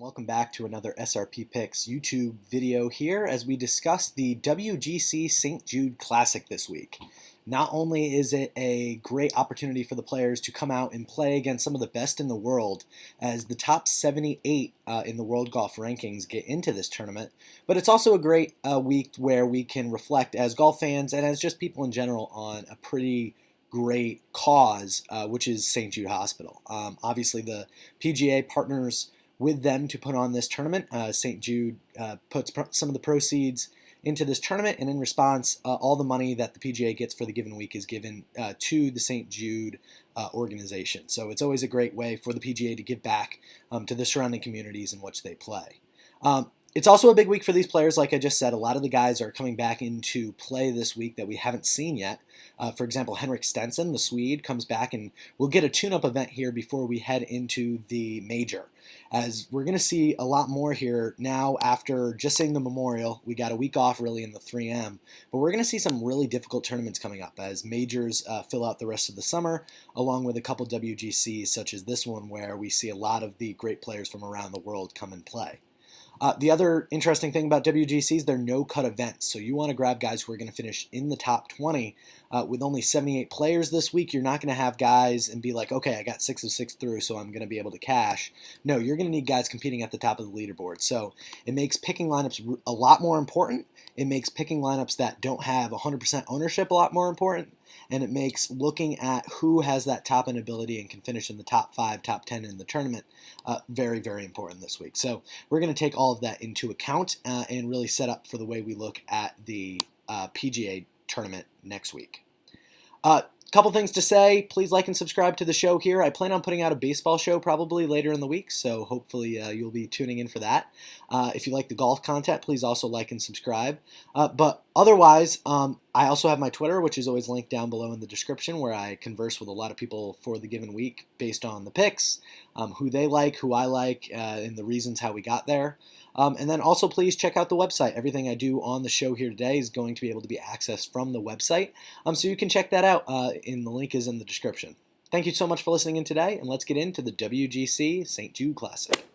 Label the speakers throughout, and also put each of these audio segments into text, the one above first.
Speaker 1: Welcome back to another SRP Picks YouTube video here as we discuss the WGC St. Jude Classic this week. Not only is it a great opportunity for the players to come out and play against some of the best in the world as the top 78 in the world golf rankings get into this tournament, but it's also a great week where we can reflect as golf fans and as just people in general on a pretty great cause, which is St. Jude Hospital. Obviously, the PGA partners with them to put on this tournament. St. Jude puts some of the proceeds into this tournament, and in response, all the money that the PGA gets for the given week is given to the St. Jude organization. So it's always a great way for the PGA to give back to the surrounding communities in which they play. It's also a big week for these players. Like I just said, a lot of the guys are coming back into play this week that we haven't seen yet. For example, Henrik Stenson, the Swede, comes back, and we'll get a tune-up event here before we head into the major. As we're going to see a lot more here now after just seeing the Memorial. We got a week off really in the 3M, but we're going to see some really difficult tournaments coming up as majors fill out the rest of the summer, along with a couple WGCs such as this one where we see a lot of the great players from around the world come and play. The other interesting thing about WGCs, they're no-cut events, so you want to grab guys who are going to finish in the top 20. With only 78 players this week, you're not going to have guys and be like, okay, I got 6 of 6 through, so I'm going to be able to cash. No, you're going to need guys competing at the top of the leaderboard. So it makes picking lineups a lot more important. It makes picking lineups that don't have 100% ownership a lot more important. And it makes looking at who has that top end ability and can finish in the top 5, top 10 in the tournament very, very important this week. So we're going to take all of that into account and really set up for the way we look at the PGA tournament next week. Couple things to say. Please like and subscribe to the show here. I plan on putting out a baseball show probably later in the week, so hopefully you'll be tuning in for that. If you like the golf content, please also like and subscribe. But otherwise, I also have my Twitter, which is always linked down below in the description, where I converse with a lot of people for the given week based on the picks, who they like, who I like, and the reasons how we got there. And then also please check out the website. Everything I do on the show here today is going to be able to be accessed from the website. So you can check that out. The link is in the description. Thank you so much for listening in today, and let's get into the WGC St. Jude Classic.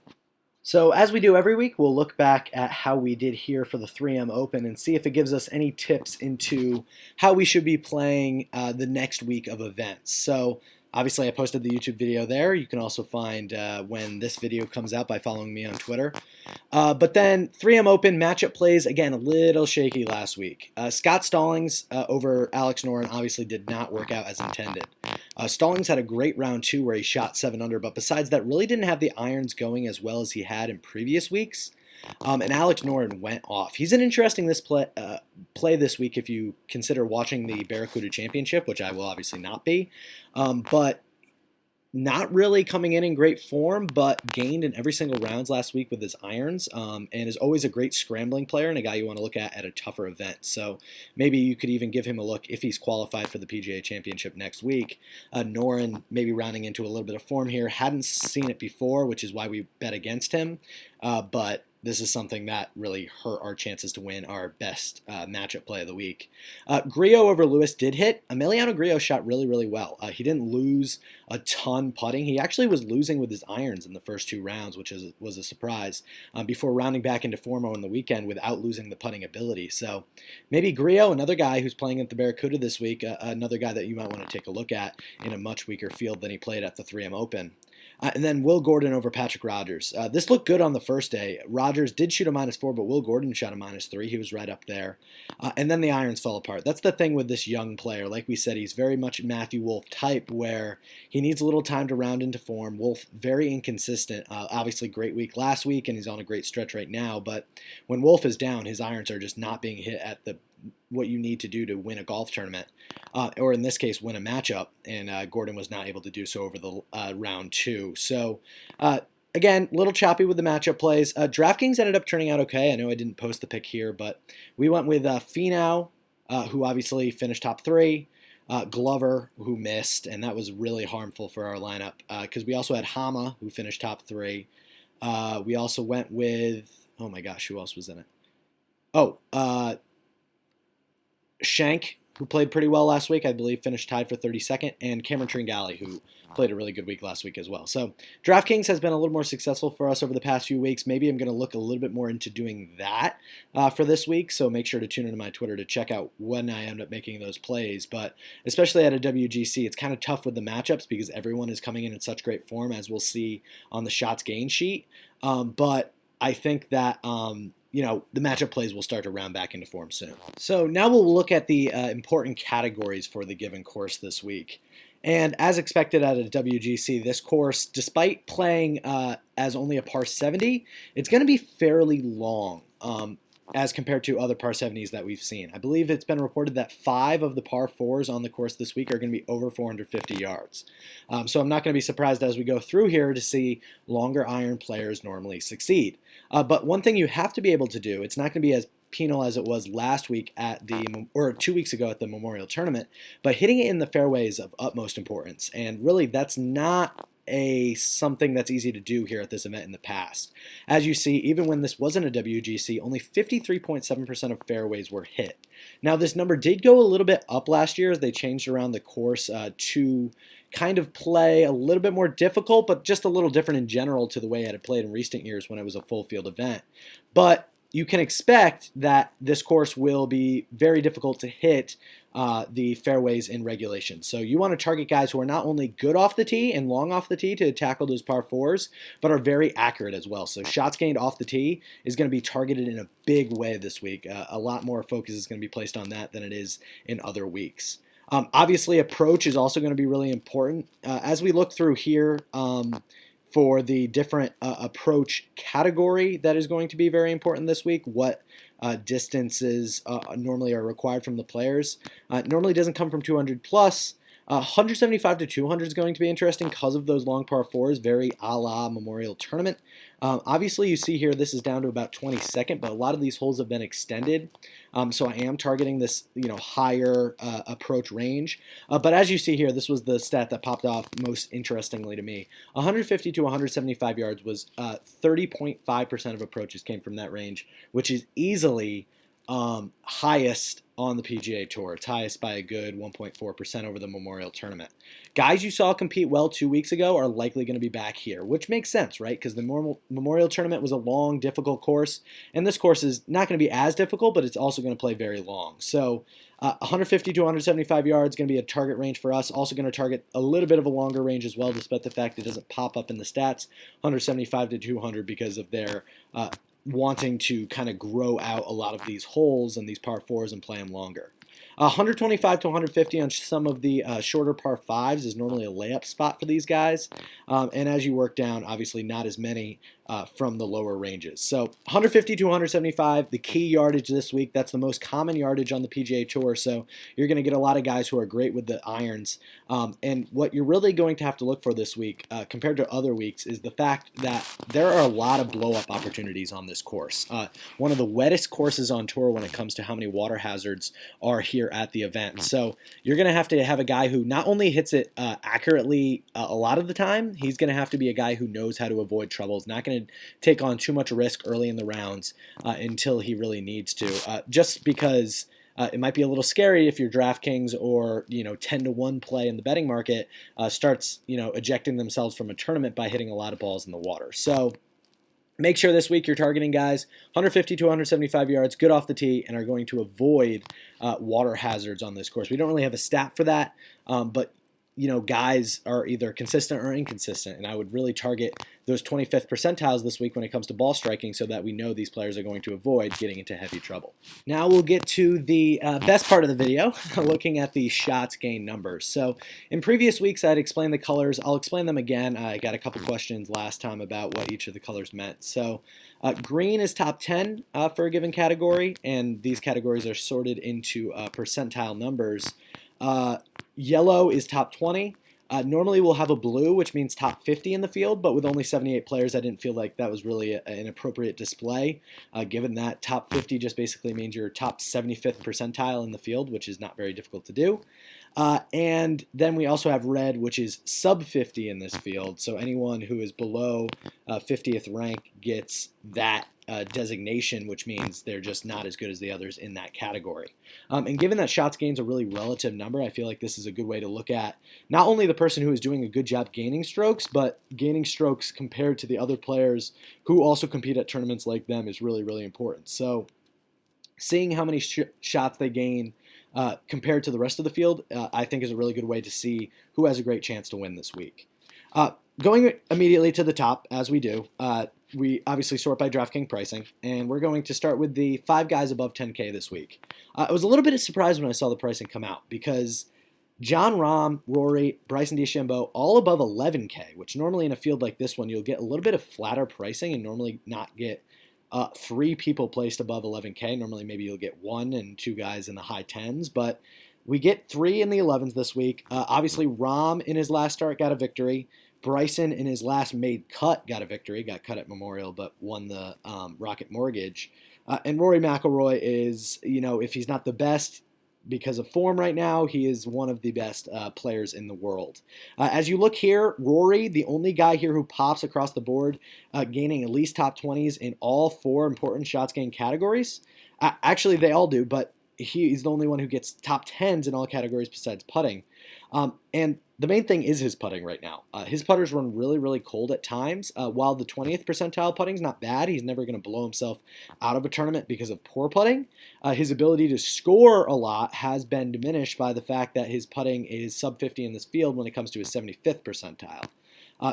Speaker 1: So as we do every week, we'll look back at how we did here for the 3M Open and see if it gives us any tips into how we should be playing the next week of events. So obviously I posted the YouTube video there. You can also find when this video comes out by following me on Twitter. But then 3M Open matchup plays, again, a little shaky last week. Scott Stallings over Alex Noren obviously did not work out as intended. Stallings had a great round 2 where he shot 7 under, but besides that really didn't have the irons going as well as he had in previous weeks. And Alex Noren went off. He's an interesting play this week if you consider watching the Barracuda Championship, which I will obviously not be. But not really coming in great form, but gained in every single rounds last week with his irons, and is always a great scrambling player and a guy you want to look at a tougher event. So maybe you could even give him a look if he's qualified for the PGA Championship next week. Noren maybe rounding into a little bit of form here. Hadn't seen it before, which is why we bet against him, but this is something that really hurt our chances to win our best matchup play of the week. Grillo over Lewis did hit. Emiliano Grillo shot really, really well. He didn't lose a ton putting. He actually was losing with his irons in the first 2 rounds, which was a surprise, before rounding back into form on the weekend without losing the putting ability. So maybe Grillo, another guy who's playing at the Barracuda this week, another guy that you might want to take a look at in a much weaker field than he played at the 3M Open. And then Will Gordon over Patrick Rogers. This looked good on the first day. Rogers did shoot a -4, but Will Gordon shot a -3. He was right up there. And then the irons fell apart. That's the thing with this young player. Like we said, he's very much Matthew Wolff type where he needs a little time to round into form. Wolff, very inconsistent. Obviously, great week last week, and he's on a great stretch right now. But when Wolff is down, his irons are just not being hit at what you need to do to win a golf tournament, or in this case, win a matchup, and Gordon was not able to do so over the round 2. So, again, a little choppy with the matchup plays. DraftKings ended up turning out okay. I know I didn't post the pick here, but we went with Finau, who obviously finished top 3, Glover, who missed, and that was really harmful for our lineup, because we also had Hama, who finished top 3. We also went with, oh my gosh, who else was in it? Oh, Shank, who played pretty well last week. I believe finished tied for 32nd, and Cameron Tringali, who played a really good week last week as well. So DraftKings has been a little more successful for us over the past few weeks. Maybe I'm going to look a little bit more into doing that for this week, so make sure to tune into my Twitter to check out when I end up making those plays. But especially at a WGC, it's kind of tough with the matchups because everyone is coming in such great form, as we'll see on the shots gained sheet. But I think that the matchup plays will start to round back into form soon. So now we'll look at the important categories for the given course this week. And as expected at a WGC, this course, despite playing as only a par 70, it's going to be fairly long as compared to other par 70s that we've seen. I believe it's been reported that 5 of the par 4s on the course this week are going to be over 450 yards. So I'm not going to be surprised as we go through here to see longer iron players normally succeed. But one thing you have to be able to do, it's not going to be as penal as it was last week or 2 weeks ago at the Memorial Tournament, but hitting it in the fairway is of utmost importance. And really, that's not something that's easy to do here at this event in the past. As you see, even when this wasn't a WGC, only 53.7% of fairways were hit. Now, this number did go a little bit up last year as they changed around the course to kind of play a little bit more difficult, but just a little different in general to the way it had played in recent years when it was a full field event. But you can expect that this course will be very difficult to hit the fairways in regulation. So you want to target guys who are not only good off the tee and long off the tee to tackle those par 4s, but are very accurate as well. So shots gained off the tee is going to be targeted in a big way this week. A lot more focus is going to be placed on that than it is in other weeks. Obviously, approach is also going to be really important. As we look through here, for the different approach category that is going to be very important this week, what distances normally are required from the players. Normally doesn't come from 200 plus. 175 to 200 is going to be interesting because of those long par 4s, very a la Memorial Tournament. Obviously, you see here this is down to about 22nd, but a lot of these holes have been extended. So I am targeting this higher approach range. But as you see here, this was the stat that popped off most interestingly to me. 150 to 175 yards was 30.5% of approaches came from that range, which is easily highest on the PGA Tour. It's highest by a good 1.4% over the Memorial Tournament. Guys you saw compete well 2 weeks ago are likely going to be back here, which makes sense, right? Because the Memorial Tournament was a long, difficult course, and this course is not going to be as difficult, but it's also going to play very long. So 150 to 175 yards going to be a target range for us. Also going to target a little bit of a longer range as well, despite the fact it doesn't pop up in the stats. 175 to 200 because of their wanting to kind of grow out a lot of these holes and these par 4s and play them longer. 125 to 150 on some of the shorter par 5s is normally a layup spot for these guys. And as you work down, obviously not as many from the lower ranges. So 150 to 175, the key yardage this week. That's the most common yardage on the PGA Tour. So you're going to get a lot of guys who are great with the irons. And what you're really going to have to look for this week compared to other weeks is the fact that there are a lot of blow-up opportunities on this course. One of the wettest courses on tour when it comes to how many water hazards are here at the event. So you're going to have a guy who not only hits it accurately a lot of the time, he's going to have to be a guy who knows how to avoid troubles, not going to take on too much risk early in the rounds until he really needs to, just because it might be a little scary if your DraftKings or 10-to-1 play in the betting market starts ejecting themselves from a tournament by hitting a lot of balls in the water. So make sure this week you're targeting guys 150 to 175 yards, good off the tee, and are going to avoid water hazards on this course. We don't really have a stat for that, but guys are either consistent or inconsistent, and I would really target those 25th percentiles this week when it comes to ball striking so that we know these players are going to avoid getting into heavy trouble. Now we'll get to the best part of the video, looking at the shots gained numbers. So in previous weeks I'd explained the colors. I'll explain them again. I got a couple questions last time about what each of the colors meant. So green is top 10 for a given category, and these categories are sorted into percentile numbers. Yellow is top 20. Normally we'll have a blue, which means top 50 in the field, but with only 78 players, I didn't feel like that was really an appropriate display, given that top 50 just basically means your top 75th percentile in the field, which is not very difficult to do. And then we also have red, which is sub 50 in this field. So anyone who is below 50th rank gets that designation, which means they're just not as good as the others in that category. And given that shots gained is a really relative number, I feel like this is a good way to look at not only the person who is doing a good job gaining strokes, but gaining strokes compared to the other players who also compete at tournaments like them is really, really important. So seeing how many shots they gain compared to the rest of the field, I think is a really good way to see who has a great chance to win this week. Going immediately to the top, as we do, we obviously sort by DraftKings pricing, and we're going to start with the 5 guys above 10K this week. I was a little bit surprised when I saw the pricing come out because Jon Rahm, Rory, Bryson DeChambeau, all above 11K, which normally in a field like this one, you'll get a little bit of flatter pricing and normally not get 3 people placed above 11K. Normally maybe you'll get 1 and 2 guys in the high 10s, but we get 3 in the 11s this week. Obviously, Rahm in his last start got a victory. Bryson in his last made cut got a victory, got cut at Memorial, but won the Rocket Mortgage. And Rory McIlroy is, if he's not the best because of form right now, he is one of the best players in the world. As you look here, Rory, the only guy here who pops across the board, gaining at least top 20s in all 4 important shots gained categories. Actually, they all do, but he's the only one who gets top 10s in all categories besides putting. And the main thing is his putting right now. His putters run really, really cold at times. While the 20th percentile putting is not bad, he's never going to blow himself out of a tournament because of poor putting. His ability to score a lot has been diminished by the fact that his putting is sub 50 in this field when it comes to his 75th percentile.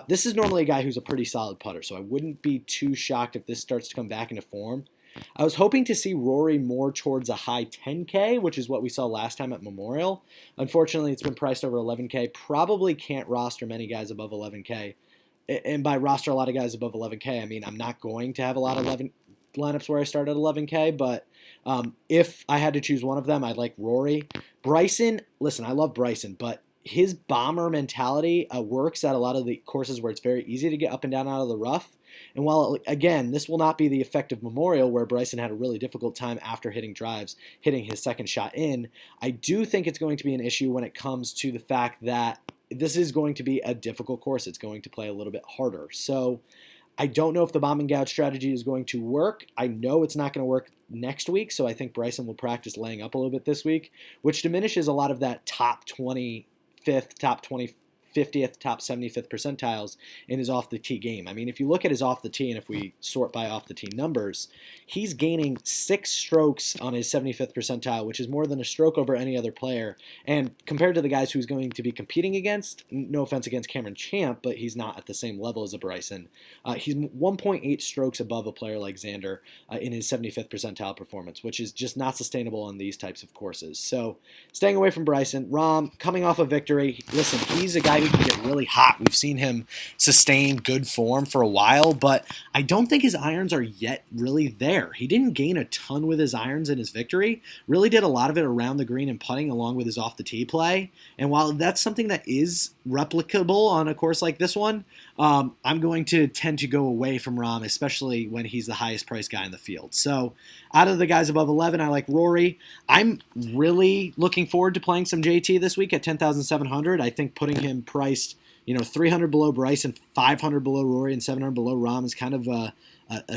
Speaker 1: This is normally a guy who's a pretty solid putter, so I wouldn't be too shocked if this starts to come back into form. I was hoping to see Rory more towards a high 10K, which is what we saw last time at Memorial. Unfortunately, it's been priced over 11K. Probably can't roster many guys above 11K. And by roster a lot of guys above 11K, I mean I'm not going to have a lot of lineups where I start at 11K, but if I had to choose one of them, I'd like Rory. Bryson, listen, I love Bryson, but his bomber mentality works at a lot of the courses where it's very easy to get up and down out of the rough. And while, again, this will not be the effect of Memorial, where Bryson had a really difficult time after hitting drives, hitting his second shot in, I do think it's going to be an issue when it comes to the fact that this is going to be a difficult course. It's going to play a little bit harder. So I don't know if the bomb and gouge strategy is going to work. I know it's not going to work next week, so I think Bryson will practice laying up a little bit this week, which diminishes a lot of that top 25th, top 50th, top 75th percentiles in his off the tee game. I mean, if you look at his off the tee, and if we sort by off the tee numbers, he's gaining 6 strokes on his 75th percentile, which is more than a stroke over any other player. And compared to the guys who's going to be competing against, no offense against Cameron Champ, but he's not at the same level as a Bryson. He's 1.8 strokes above a player like Xander in his 75th percentile performance, which is just not sustainable on these types of courses. So staying away from Bryson. Rahm, coming off a victory. Listen, he's a guy who can get really hot. We've seen him sustain good form for a while, but I don't think his irons are yet really there. He didn't gain a ton with his irons in his victory, really did a lot of it around the green and putting along with his off the tee play. And while that's something that is replicable on a course like this one, I'm going to tend to go away from Rahm, especially when he's the highest priced guy in the field. So out of the guys above 11, I like Rory. I'm really looking forward to playing some JT this week at 10,700. I think putting him priced, 300 below Bryce and 500 below Rory and 700 below Rahm is kind of a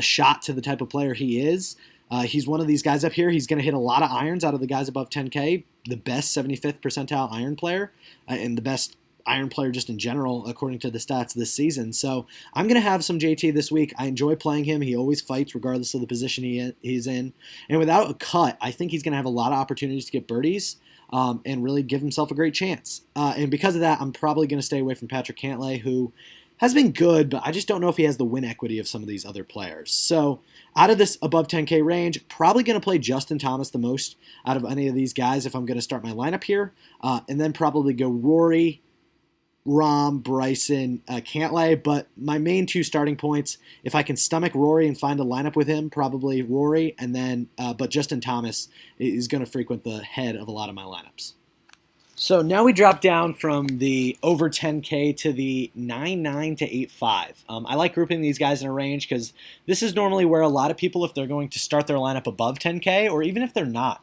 Speaker 1: shot to the type of player he is. He's one of these guys up here. He's going to hit a lot of irons out of the guys above 10K, the best 75th percentile iron player, and the best iron player just in general, according to the stats this season. So I'm going to have some JT this week. I enjoy playing him. He always fights regardless of the position he's in. And without a cut, I think he's going to have a lot of opportunities to get birdies and really give himself a great chance. And because of that, I'm probably going to stay away from Patrick Cantlay, who has been good, but I just don't know if he has the win equity of some of these other players. So out of this above 10K range, probably going to play Justin Thomas the most out of any of these guys if I'm going to start my lineup here. And then probably go Rory, Rahm, Bryson, Cantlay, but my main 2 starting points, if I can stomach Rory and find a lineup with him, probably Rory, and then but Justin Thomas is going to frequent the head of a lot of my lineups. So now we drop down from the over 10K to the 9.9 to 8.5. I like grouping these guys in a range because this is normally where a lot of people, if they're going to start their lineup above 10K, or even if they're not,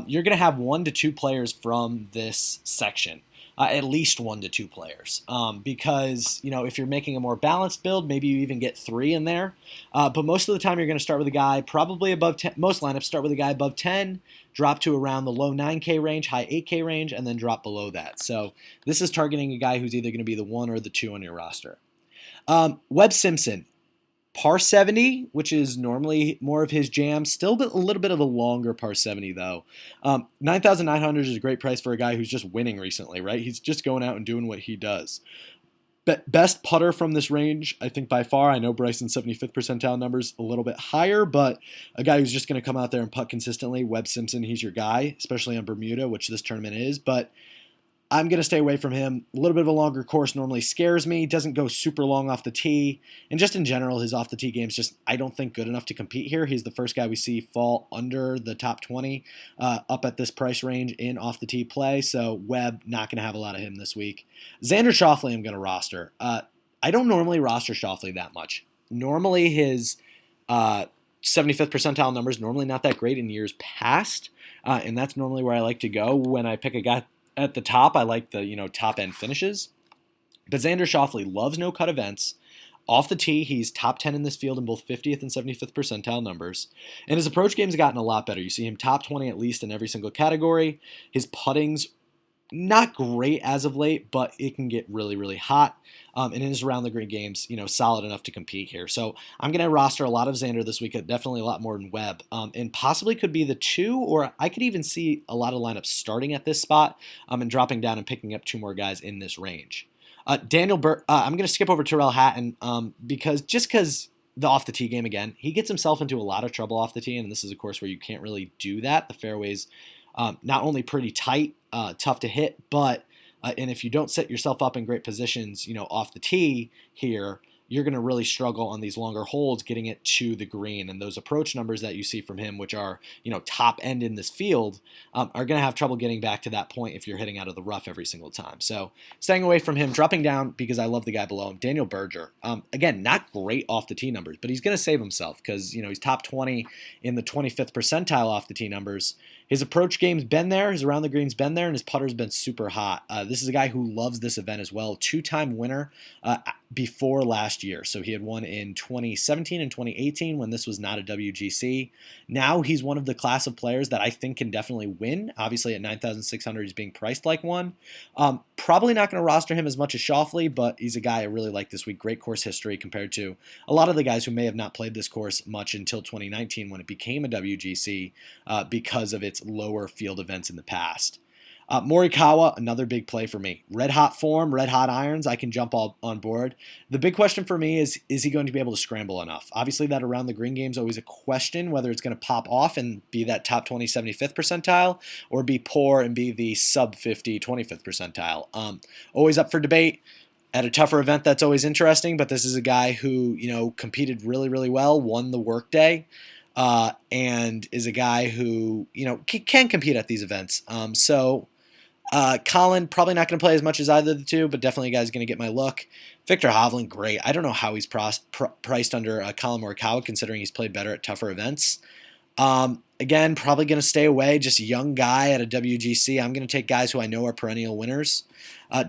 Speaker 1: you're going to have 1 to 2 players from this section. At least 1 to 2 players, because if you're making a more balanced build, maybe you even get 3 in there. But most of the time, you're going to start with a guy probably above 10. Most lineups start with a guy above 10, drop to around the low 9K range, high 8K range, and then drop below that. So this is targeting a guy who's either going to be the 1 or the 2 on your roster. Webb Simpson. Par 70, which is normally more of his jam. Still a little bit of a longer par 70, though. 9,900 is a great price for a guy who's just winning recently, right? He's just going out and doing what he does. Best putter from this range, I think by far. I know Bryson's 75th percentile numbers a little bit higher, but a guy who's just going to come out there and putt consistently, Webb Simpson, he's your guy, especially on Bermuda, which this tournament is. But I'm going to stay away from him. A little bit of a longer course normally scares me. Doesn't go super long off the tee. And just in general, his off the tee game's just, I don't think, good enough to compete here. He's the first guy we see fall under the top 20 up at this price range in off the tee play. So Webb, not going to have a lot of him this week. Xander Schauffele, I'm going to roster. I don't normally roster Schauffele that much. Normally his 75th percentile numbers normally not that great in years past. And that's normally where I like to go when I pick a guy at the top. I like the top end finishes, but Xander Schauffele loves no cut events. Off the tee, he's top 10 in this field in both 50th and 75th percentile numbers, and his approach game's gotten a lot better. You see him top 20 at least in every single category. His putting's not great as of late, but it can get really, really hot. And his around the green games, solid enough to compete here. So I'm going to roster a lot of Xander this week, definitely a lot more than Webb, and possibly could be the 2, or I could even see a lot of lineups starting at this spot and dropping down and picking up 2 more guys in this range. I'm going to skip over Tyrrell Hatton because the off the tee game again, he gets himself into a lot of trouble off the tee, and this is a course where you can't really do that. The fairway's not only pretty tight, tough to hit, but and if you don't set yourself up in great positions, off the tee here, you're going to really struggle on these longer holes getting it to the green. And those approach numbers that you see from him, which are, top end in this field, are going to have trouble getting back to that point if you're hitting out of the rough every single time. So staying away from him, dropping down because I love the guy below him, Daniel Berger. Again, not great off the tee numbers, but he's going to save himself because, he's top 20 in the 25th percentile off the tee numbers. His approach game's been there, his around the green's been there, and his putter's been super hot. This is a guy who loves this event as well. 2-time winner before last year. So he had won in 2017 and 2018 when this was not a WGC. Now he's one of the class of players that I think can definitely win. Obviously at 9,600 he's being priced like one. Probably not going to roster him as much as Schauffele, but he's a guy I really like this week. Great course history compared to a lot of the guys who may have not played this course much until 2019 when it became a WGC because of its lower field events in the past. Morikawa, another big play for me. Red hot form, red hot irons, I can jump all on board. The big question for me is he going to be able to scramble enough? Obviously that around the green game is always a question, whether it's going to pop off and be that top 20 75th percentile or be poor and be the sub 50 25th percentile. Always up for debate. At a tougher event, that's always interesting, but this is a guy who, competed really, really well, won the workday. And is a guy who, can compete at these events. Colin, probably not going to play as much as either of the two, but definitely a guy's going to get my look. Victor Hovland, great. I don't know how he's priced under Colin Morikawa, considering he's played better at tougher events. Again, probably going to stay away, just a young guy at a WGC. I'm going to take guys who I know are perennial winners.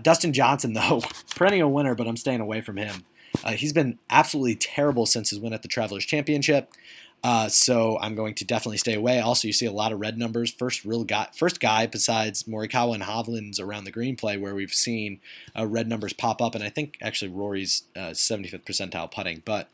Speaker 1: Dustin Johnson, though, perennial winner, but I'm staying away from him. He's been absolutely terrible since his win at the Travelers Championship. So I'm going to definitely stay away. Also, you see a lot of red numbers. First guy besides Morikawa and Hovland's around the green play where we've seen red numbers pop up, and I think actually Rory's 75th percentile putting, but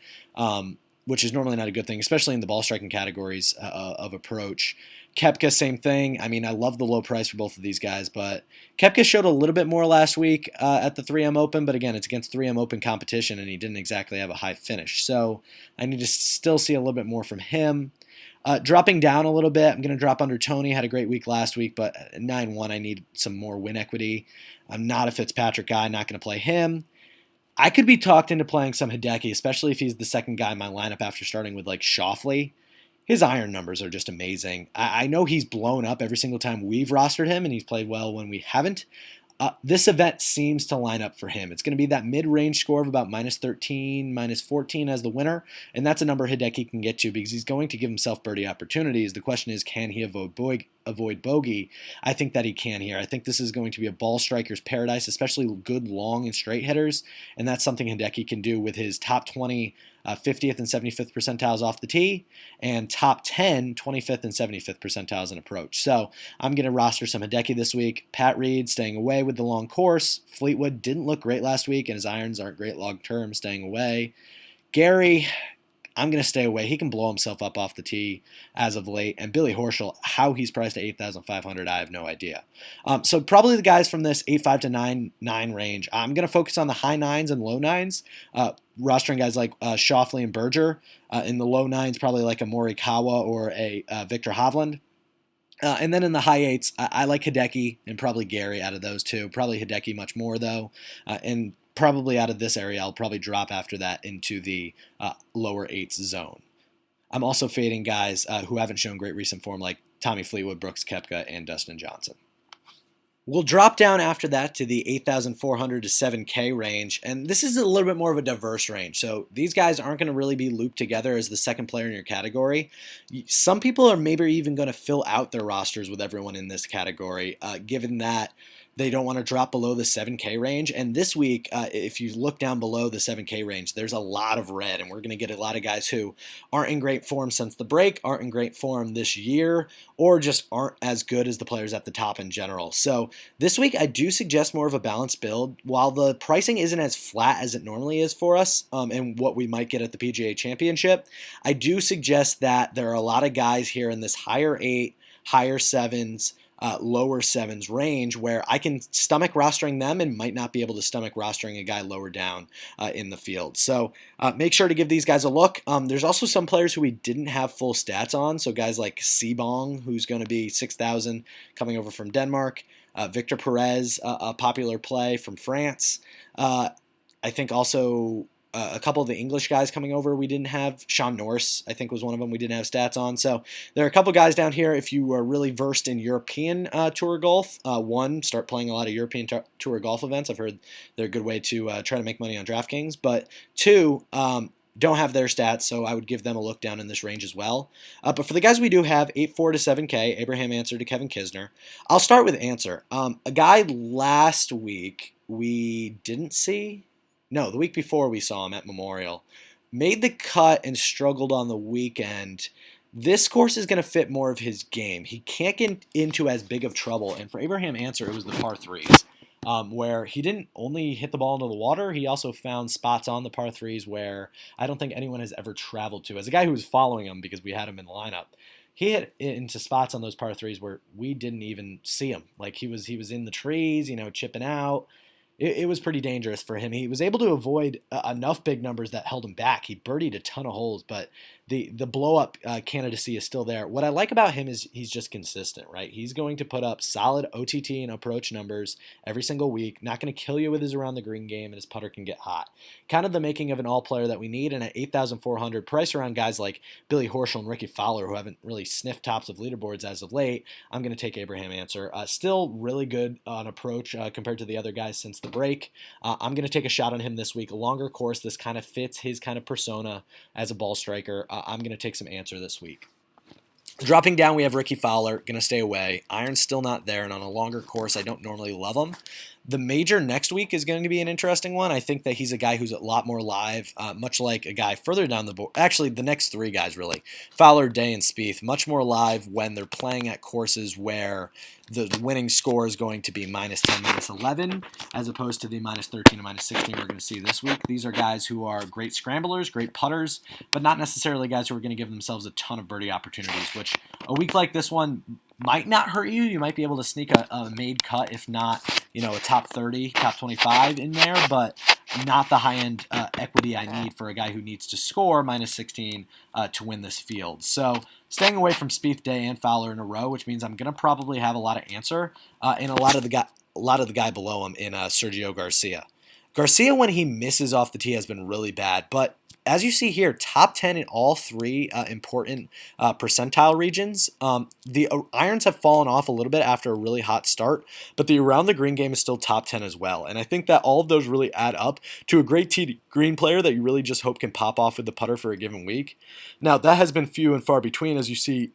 Speaker 1: which is normally not a good thing, especially in the ball striking categories of approach. Koepka, same thing. I mean, I love the low price for both of these guys, but Koepka showed a little bit more last week at the 3M Open, but again, it's against 3M Open competition, and he didn't exactly have a high finish. So I need to still see a little bit more from him. Dropping down a little bit, I'm going to drop under Tony. Had a great week last week, but at 9-1, I need some more win equity. I'm not a Fitzpatrick guy, not going to play him. I could be talked into playing some Hideki, especially if he's the second guy in my lineup after starting with like Schauffele. His iron numbers are just amazing. I know he's blown up every single time we've rostered him, and he's played well when we haven't. This event seems to line up for him. It's going to be that mid-range score of about -13, -14 as the winner, and that's a number Hideki can get to because he's going to give himself birdie opportunities. The question is, can he avoid bogey? I think that he can here. I think this is going to be a ball striker's paradise, especially good long and straight hitters, and that's something Hideki can do with his top 20 50th and 75th percentiles off the tee, and top 10, 25th and 75th percentiles in approach. So I'm going to roster some Hideki this week. Pat Reed staying away with the long course. Fleetwood didn't look great last week, and his irons aren't great long term, staying away. Gary, I'm going to stay away. He can blow himself up off the tee as of late. And Billy Horschel, how he's priced at 8,500, I have no idea. So probably the guys from this 8.5 to 9.9 range. I'm going to focus on the high nines and low nines, rostering guys like Schauffele and Berger. In the low nines, probably like a Morikawa or a Victor Hovland. And then in the high eights, I like Hideki and probably Gary out of those two. Probably Hideki much more, though. And probably out of this area, I'll probably drop after that into the lower eights zone. I'm also fading guys who haven't shown great recent form like Tommy Fleetwood, Brooks Koepka, and Dustin Johnson. We'll drop down after that to the 8,400 to 7K range, and this is a little bit more of a diverse range. So these guys aren't going to really be looped together as the second player in your category. Some people are maybe even going to fill out their rosters with everyone in this category, given that they don't want to drop below the 7K range. And this week, if you look down below the 7K range, there's a lot of red, and we're going to get a lot of guys who aren't in great form since the break, aren't in great form this year, or just aren't as good as the players at the top in general. So this week, I do suggest more of a balanced build. While the pricing isn't as flat as it normally is for us, and what we might get at the PGA Championship, I do suggest that there are a lot of guys here in this higher 8, higher 7s, lower 7s range where I can stomach rostering them and might not be able to stomach rostering a guy lower down in the field. So make sure to give these guys a look. There's also some players who we didn't have full stats on, so guys like Seabong, who's going to be 6,000 coming over from Denmark, Victor Perez, a popular play from France. I think also a couple of the English guys coming over we didn't have. Sean Norris, I think, was one of them we didn't have stats on. So there are a couple guys down here. If you are really versed in European Tour golf, one, start playing a lot of European Tour golf events. I've heard they're a good way to try to make money on DraftKings. But two, don't have their stats, so I would give them a look down in this range as well. But for the guys we do have, 8.4 to 7K, Abraham Answer to Kevin Kisner. I'll start with Answer. A guy last week we didn't see. No, the week before we saw him at Memorial. Made the cut and struggled on the weekend. This course is going to fit more of his game. He can't get into as big of trouble. And for Abraham Answer, it was the par threes, where he didn't only hit the ball into the water, he also found spots on the par threes where I don't think anyone has ever traveled to. As a guy who was following him because we had him in the lineup, he hit into spots on those par threes where we didn't even see him. Like he was in the trees, chipping out. It was pretty dangerous for him. He was able to avoid enough big numbers that held him back. He birdied a ton of holes, but the blow-up candidacy is still there. What I like about him is he's just consistent, right? He's going to put up solid OTT and approach numbers every single week, not going to kill you with his around-the-green game, and his putter can get hot. Kind of the making of an all-player that we need, and at 8,400, price around guys like Billy Horschel and Ricky Fowler, who haven't really sniffed tops of leaderboards as of late, I'm going to take Abraham Answer. Still really good on approach compared to the other guys since the break. I'm going to take a shot on him this week. A longer course, this kind of fits his kind of persona as a ball striker. I'm going to take some Answer this week. Dropping down, we have Ricky Fowler, going to stay away. Iron's still not there, and on a longer course, I don't normally love him. The major next week is going to be an interesting one. I think that he's a guy who's a lot more live, much like a guy further down the board. Actually, the next three guys, really. Fowler, Day, and Spieth, much more live when they're playing at courses where the winning score is going to be -10, -11, as opposed to the -13 and -16 we're going to see this week. These are guys who are great scramblers, great putters, but not necessarily guys who are going to give themselves a ton of birdie opportunities, which a week like this one might not hurt you. You might be able to sneak a made cut, if not, a top 30, top 25 in there, but not the high-end equity I need for a guy who needs to score -16 to win this field. So staying away from Spieth, Day, and Fowler in a row, which means I'm going to probably have a lot of Answer and a lot of the guy below him in Sergio Garcia. Garcia, when he misses off the tee, has been really bad, but as you see here, top 10 in all three important percentile regions. The irons have fallen off a little bit after a really hot start, but the around the green game is still top 10 as well. And I think that all of those really add up to a great tee green player that you really just hope can pop off with the putter for a given week. Now, that has been few and far between, as you see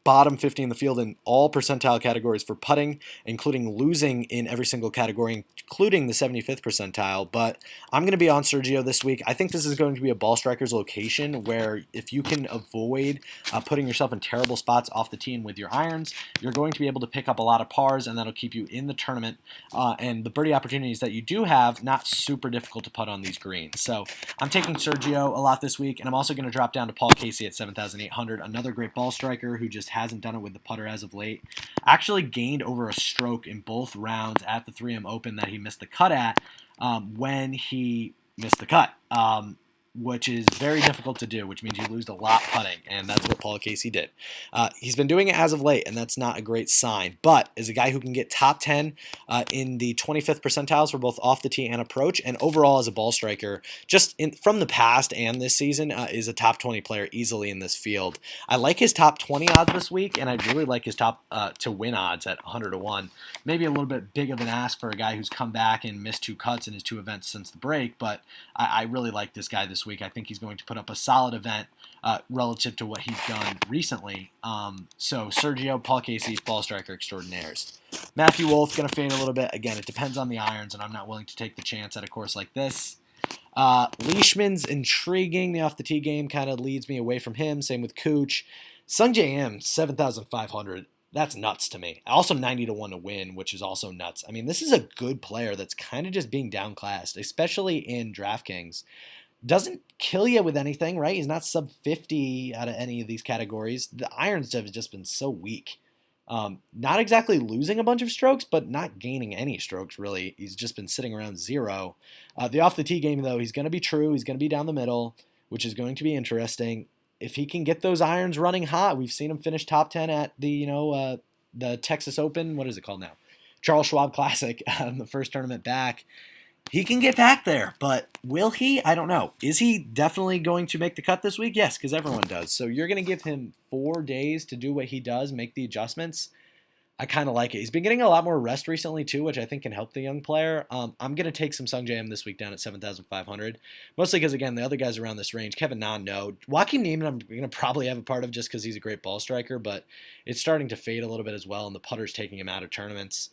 Speaker 1: bottom 50 in the field in all percentile categories for putting, including losing in every single category, including the 75th percentile. But I'm going to be on Sergio this week. I think this is going to be a ball striker's location where if you can avoid putting yourself in terrible spots off the tee and with your irons, you're going to be able to pick up a lot of pars, and that'll keep you in the tournament. And the birdie opportunities that you do have, not super difficult to putt on these greens. So I'm taking Sergio a lot this week, and I'm also going to drop down to Paul Casey at 7,800, another great ball striker who just hasn't done it with the putter as of late. Actually gained over a stroke in both rounds at the 3M Open that he missed the cut at when he missed the cut, which is very difficult to do, which means you lose a lot putting, and that's what Paul Casey did. He's been doing it as of late, and that's not a great sign, but as a guy who can get top 10 in the 25th percentiles for both off the tee and approach, and overall as a ball striker, just from the past and this season, is a top 20 player easily in this field. I like his top 20 odds this week, and I really like his top to win odds at 100-1. Maybe a little bit big of an ask for a guy who's come back and missed 2 cuts in his 2 events since the break, but I really like this guy this week. I think he's going to put up a solid event relative to what he's done recently. So Sergio, Paul Casey, ball striker extraordinaires. Matthew Wolff going to fade a little bit. Again, it depends on the irons, and I'm not willing to take the chance at a course like this. Leishman's intriguing. The off the tee game kind of leads me away from him. Same with Cooch. Sung J M 7,500. That's nuts to me. Also 90-1 to win, which is also nuts. I mean, this is a good player that's kind of just being downclassed, especially in DraftKings. Doesn't kill you with anything, right? He's not sub 50 out of any of these categories. The irons have just been so weak. Not exactly losing a bunch of strokes, but not gaining any strokes, really. He's just been sitting around 0. The off the tee game, though, he's going to be true. He's going to be down the middle, which is going to be interesting. If he can get those irons running hot, we've seen him finish top 10 at the Texas Open. What is it called now? Charles Schwab Classic, the first tournament back. He can get back there, but will he? I don't know. Is he definitely going to make the cut this week? Yes, because everyone does. So you're going to give him 4 days to do what he does, make the adjustments. I kind of like it. He's been getting a lot more rest recently, too, which I think can help the young player. I'm going to take some Sung J M this week down at 7,500, mostly because, again, the other guys around this range, Kevin Na, no. Joaquin Niemann, I'm going to probably have a part of just because he's a great ball striker, but it's starting to fade a little bit as well, and the putter's taking him out of tournaments.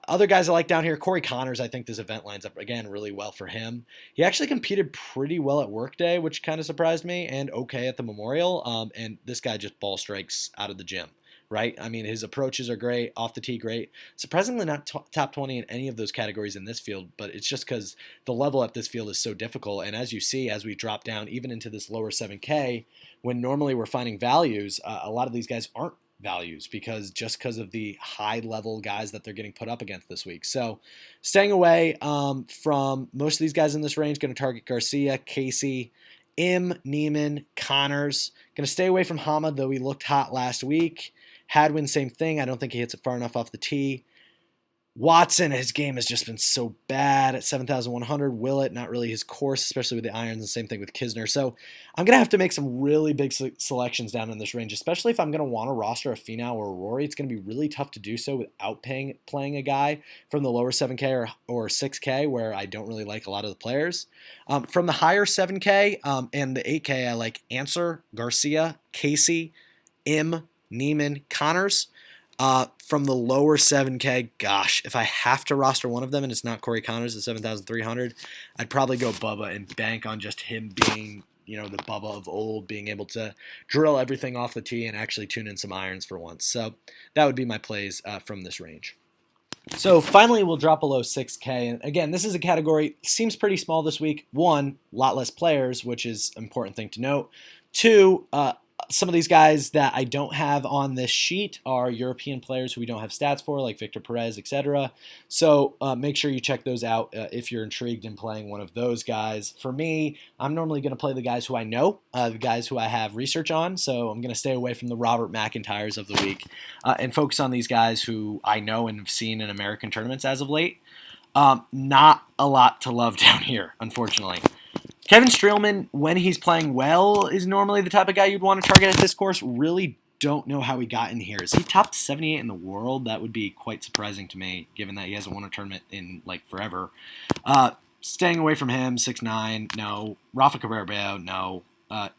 Speaker 1: Other guys I like down here, Corey Connors, I think this event lines up, again, really well for him. He actually competed pretty well at Workday, which kind of surprised me, and okay at the Memorial, and this guy just ball strikes out of the gym. Right? I mean, his approaches are great, off the tee great. Surprisingly not top 20 in any of those categories in this field, but it's just because the level at this field is so difficult. And as you see, as we drop down even into this lower 7K, when normally we're finding values, a lot of these guys aren't values because of the high level guys that they're getting put up against this week. So staying away from most of these guys in this range, going to target Garcia, Casey, Niemann, Connors. Going to stay away from Hama, though he looked hot last week. Hadwin, same thing. I don't think he hits it far enough off the tee. Watson, his game has just been so bad at 7,100. Willett, not really his course, especially with the irons, and same thing with Kisner. So I'm going to have to make some really big selections down in this range, especially if I'm going to want to roster a Finau or a Rory. It's going to be really tough to do so without playing a guy from the lower 7K or 6K where I don't really like a lot of the players. From the higher 7K and the 8K, I like Answer, Garcia, Casey, Niemann, Connors. From the lower 7K, gosh, if I have to roster one of them and it's not Corey Connors at 7,300, I'd probably go Bubba and bank on just him being, the Bubba of old, being able to drill everything off the tee and actually tune in some irons for once. So that would be my plays from this range. So finally, we'll drop below 6K. And again, this is a category, seems pretty small this week. 1, a lot less players, which is an important thing to note. 2, some of these guys that I don't have on this sheet are European players who we don't have stats for, like Victor Perez, etc. So make sure you check those out if you're intrigued in playing one of those guys. For me, I'm normally going to play the guys who I know, the guys who I have research on. So I'm going to stay away from the Robert McIntyres of the week and focus on these guys who I know and have seen in American tournaments as of late. Not a lot to love down here, unfortunately. Kevin Streelman, when he's playing well, is normally the type of guy you'd want to target at this course. Really don't know how he got in here. Is he top 78 in the world? That would be quite surprising to me, given that he hasn't won a tournament in, like, forever. Staying away from him, 6'9", no. Rafa Cabrera, no.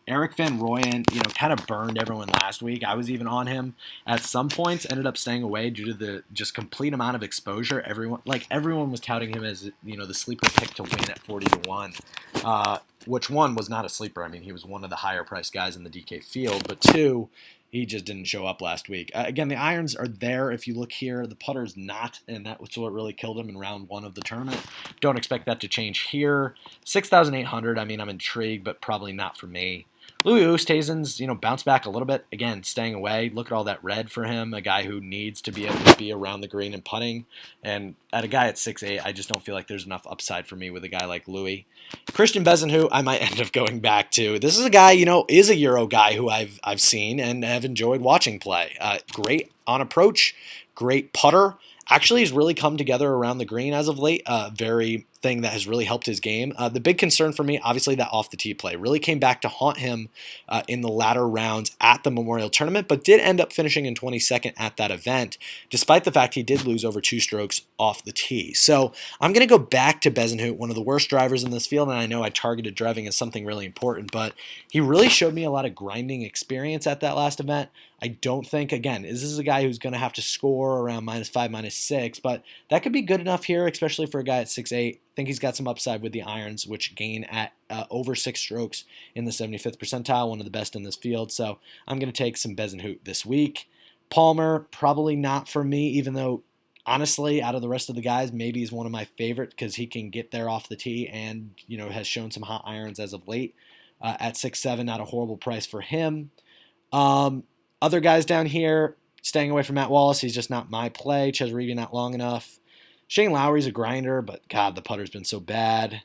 Speaker 1: Eric Van Rooyen, kind of burned everyone last week. I was even on him at some points, ended up staying away due to the just complete amount of exposure. Everyone was touting him as, the sleeper pick to win at 40-1, which one was not a sleeper. I mean, he was one of the higher priced guys in the DK field, but two, he just didn't show up last week. Again, the irons are there if you look here. The putter's not, and that was what really killed him in round one of the tournament. Don't expect that to change here. 6,800, I mean, I'm intrigued, but probably not for me. Louis Oosthuizen's, bounced back a little bit. Again, staying away. Look at all that red for him. A guy who needs to be able to be around the green and putting. And at a guy at 6'8", I just don't feel like there's enough upside for me with a guy like Louis. Christian Bezenhout, I might end up going back to. This is a guy, is a Euro guy who I've seen and have enjoyed watching play. Great on approach, great putter. Actually, he's really come together around the green as of late. Very thing that has really helped his game. The big concern for me, obviously, that off the tee play really came back to haunt him in the latter rounds at the Memorial Tournament, but did end up finishing in 22nd at that event, despite the fact he did lose over 2 strokes off the tee. So I'm going to go back to Bezenhout, one of the worst drivers in this field, and I know I targeted driving as something really important, but he really showed me a lot of grinding experience at that last event. I don't think, again, this is a guy who's going to have to score around -5, -6, but that could be good enough here, especially for a guy at 6'8". I think he's got some upside with the irons, which gain at over 6 strokes in the 75th percentile, one of the best in this field. So I'm going to take some Bezenhout this week. Palmer, probably not for me, even though, honestly, out of the rest of the guys, maybe he's one of my favorite because he can get there off the tee and, has shown some hot irons as of late. At 6'7", not a horrible price for him. Other guys down here, staying away from Matt Wallace. He's just not my play. Chesapeake not long enough. Shane Lowry's a grinder, but God, the putter's been so bad.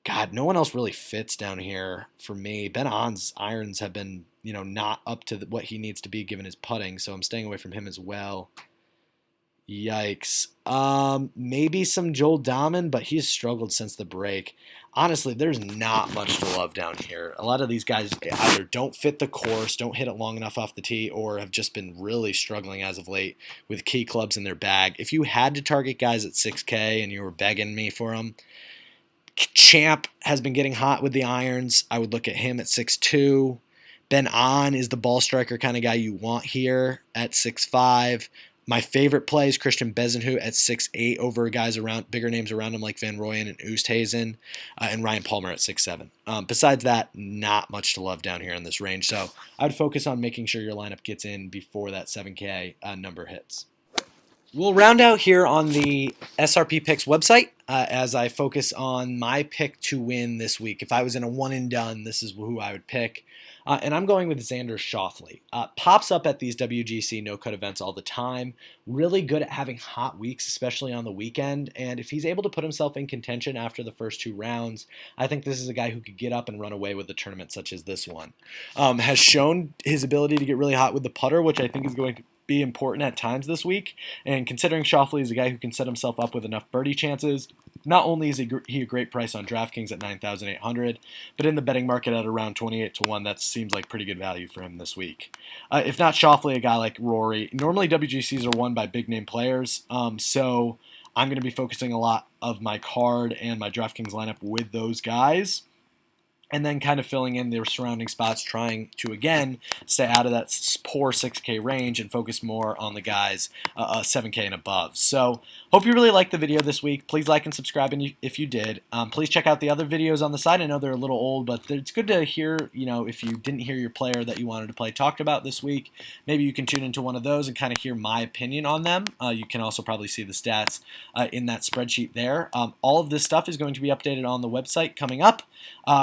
Speaker 1: God, no one else really fits down here for me. Ben On's irons have been, not up to what he needs to be given his putting, so I'm staying away from him as well. Yikes. Maybe some Joel Dahman, but he's struggled since the break. Honestly, there's not much to love down here. A lot of these guys either don't fit the course, don't hit it long enough off the tee, or have just been really struggling as of late with key clubs in their bag. If you had to target guys at 6K and you were begging me for them, Champ has been getting hot with the irons. I would look at him at 6'2". Ben On is the ball striker kind of guy you want here at 6'5". My favorite play is Christian Bezenhout at 6'8" over guys around bigger names around him like Van Rooyen and Oosthuizen, and Ryan Palmer at 6'7". Besides that, not much to love down here in this range. So I would focus on making sure your lineup gets in before that 7K number hits. We'll round out here on the SRP Picks website as I focus on my pick to win this week. If I was in a one and done, this is who I would pick. And I'm going with Xander Schauffele. Pops up at these WGC no-cut events all the time. Really good at having hot weeks, especially on the weekend. And if he's able to put himself in contention after the first 2 rounds, I think this is a guy who could get up and run away with a tournament such as this one. Has shown his ability to get really hot with the putter, which I think is going to be important at times this week. And considering Schauffele is a guy who can set himself up with enough birdie chances, not only is he a great price on DraftKings at 9,800, but in the betting market at around 28-1, that seems like pretty good value for him this week. If not Schauffele, a guy like Rory. Normally WGCs are won by big name players, so I'm going to be focusing a lot of my card and my DraftKings lineup with those guys, and then kind of filling in their surrounding spots, trying to, again, stay out of that poor 6K range and focus more on the guys 7K and above. So hope you really liked the video this week. Please like and subscribe if you did. Please check out the other videos on the side. I know they're a little old, but it's good to hear, if you didn't hear your player that you wanted to play talked about this week, maybe you can tune into one of those and kind of hear my opinion on them. You can also probably see the stats in that spreadsheet there. All of this stuff is going to be updated on the website coming up.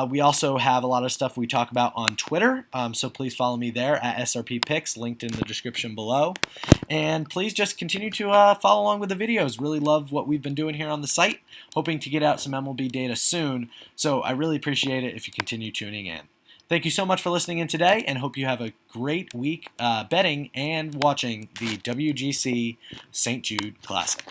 Speaker 1: We also have a lot of stuff we talk about on Twitter, so please follow me there at SRP Picks, linked in the description below. And please just continue to follow along with the videos. Really love what we've been doing here on the site. Hoping to get out some MLB data soon, so I really appreciate it if you continue tuning in. Thank you so much for listening in today, and hope you have a great week betting and watching the WGC St. Jude Classic.